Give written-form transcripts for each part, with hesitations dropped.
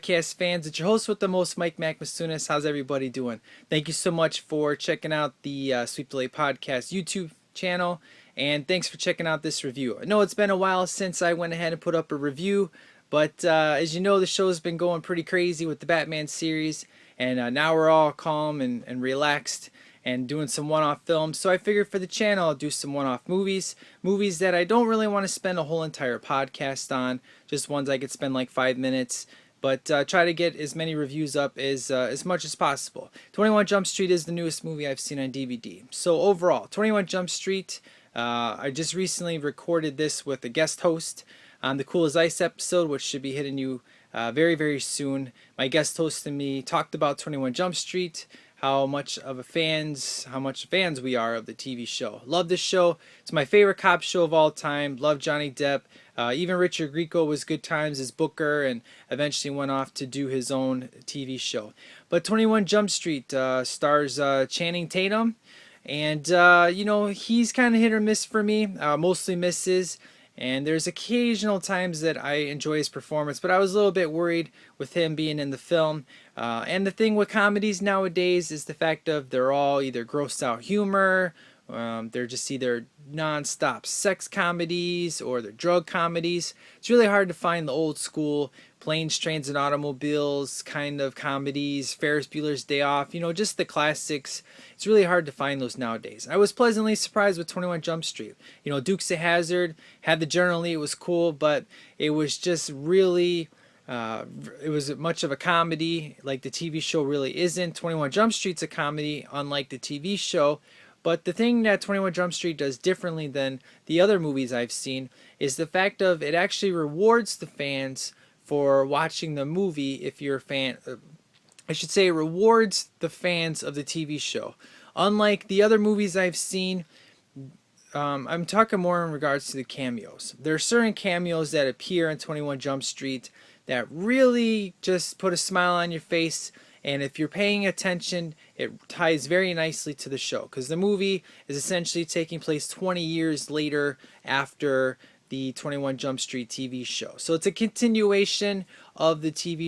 podcast fans. It's your host with the most, Mike Masunas. How's everybody doing? Thank you so much for checking out the Sweep Delay Podcast YouTube channel, and thanks for checking out this review. I know it's been a while since I went ahead and put up a review, but as you know, the show's been going pretty crazy with the Batman series, and now we're all calm and relaxed and doing some one-off films. So I figured for the channel I'll do some one-off movies that I don't really want to spend a whole entire podcast on, just ones I could spend like 5 minutes, but try to get as many reviews up as much as possible. 21 Jump Street is the newest movie I've seen on DVD. So overall, 21 Jump Street, I just recently recorded this with a guest host on the Cool as Ice episode, which should be hitting you very, very soon. My guest host and me talked about 21 Jump Street, how much fans we are of the TV show. Love this show. It's my favorite cop show of all time. Love Johnny Depp. Even Richard Grieco was good times as Booker, and eventually went off to do his own TV show. But 21 Jump Street stars Channing Tatum, and he's kind of hit or miss for me. Mostly misses. And there's occasional times that I enjoy his performance, but I was a little bit worried with him being in the film. And the thing with comedies nowadays is the fact of they're all either grossed out humor, they're just either non-stop sex comedies, or they're drug comedies. It's really hard to find the old school planes, trains, and automobiles kind of comedies, Ferris Bueller's Day Off, just the classics. It's really hard to find those nowadays. I was pleasantly surprised with 21 Jump Street. Dukes of Hazzard had the General Lee, it was cool, but it was just really, it was much of a comedy, like the TV show really isn't. 21 Jump Street's a comedy, unlike the TV show. But the thing that 21 Jump Street does differently than the other movies I've seen is the fact of it actually rewards the fans for watching the movie. If you're a fan, I should say, it rewards the fans of the TV show. Unlike the other movies I've seen, I'm talking more in regards to the cameos. There are certain cameos that appear in 21 Jump Street that really just put a smile on your face. And if you're paying attention, it ties very nicely to the show, because the movie is essentially taking place 20 years later after the 21 Jump Street TV show. So it's a continuation of the TV.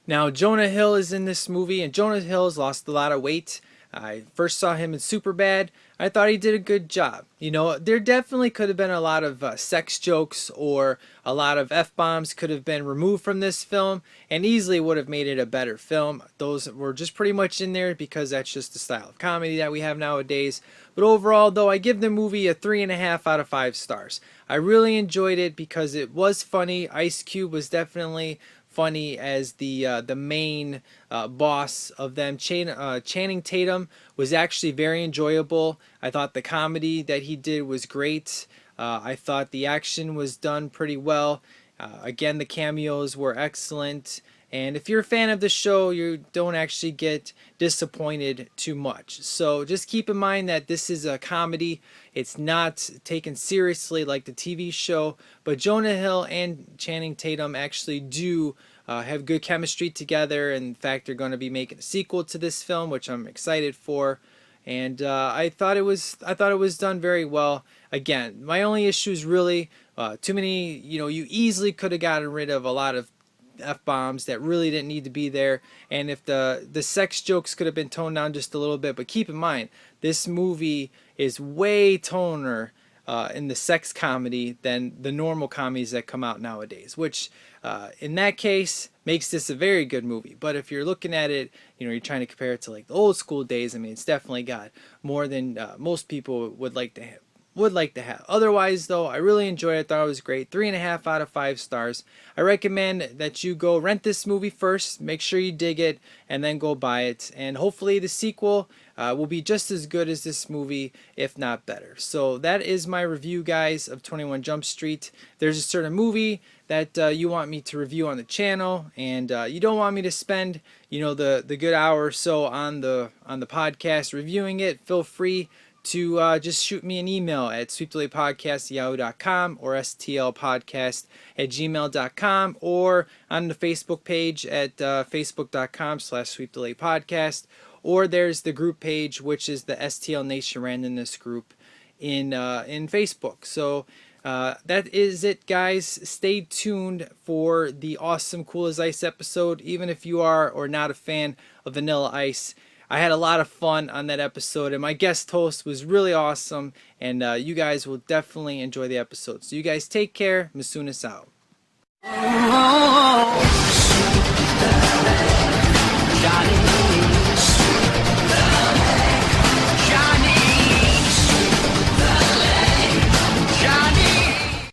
Now, Jonah Hill is in this movie, and Jonah Hill's lost a lot of weight. I first saw him in Superbad. I thought he did a good job. There definitely could have been a lot of sex jokes, or a lot of F-bombs could have been removed from this film, and easily would have made it a better film. Those were just pretty much in there because that's just the style of comedy that we have nowadays. But overall, though, I give the movie a 3.5 out of 5 stars. I really enjoyed it because it was funny. Ice Cube was definitely funny as the main boss of them. Channing Tatum was actually very enjoyable. I thought the comedy that he did was great. I thought the action was done pretty well. Again, the cameos were excellent. And if you're a fan of the show, you don't actually get disappointed too much. So just keep in mind that this is a comedy. It's not taken seriously like the TV show. But Jonah Hill and Channing Tatum actually do have good chemistry together. In fact, they're going to be making a sequel to this film, which I'm excited for. And I thought it was done very well. Again, my only issue is really too many. You easily could have gotten rid of a lot of F-bombs that really didn't need to be there, and if the sex jokes could have been toned down just a little bit. But keep in mind, this movie is way toner in the sex comedy than the normal comedies that come out nowadays, which in that case makes this a very good movie. But if you're looking at it, you're trying to compare it to like the old school days, I mean, it's definitely got more than most people would like to have. Otherwise, though, I really enjoyed it. I thought it was great. 3.5 out of 5 stars. I recommend that you go rent this movie first, make sure you dig it, and then go buy it. And hopefully the sequel will be just as good as this movie, if not better. So that is my review, guys, of 21 Jump Street. There's a certain movie that you want me to review on the channel, and you don't want me to spend the good hour or so on the podcast reviewing it, feel free to just shoot me an email at sweepdelaypodcast@yahoo.com, or stlpodcast@gmail.com, or on the Facebook page at facebook.com/sweepdelaypodcast, or there's the group page, which is the STL Nation Randomness group in Facebook. So That is it, guys. Stay tuned for the awesome Cool as Ice episode. Even if you are or not a fan of Vanilla Ice, I had a lot of fun on that episode, and my guest host was really awesome. And you guys will definitely enjoy the episode. So you guys take care. Masunas out.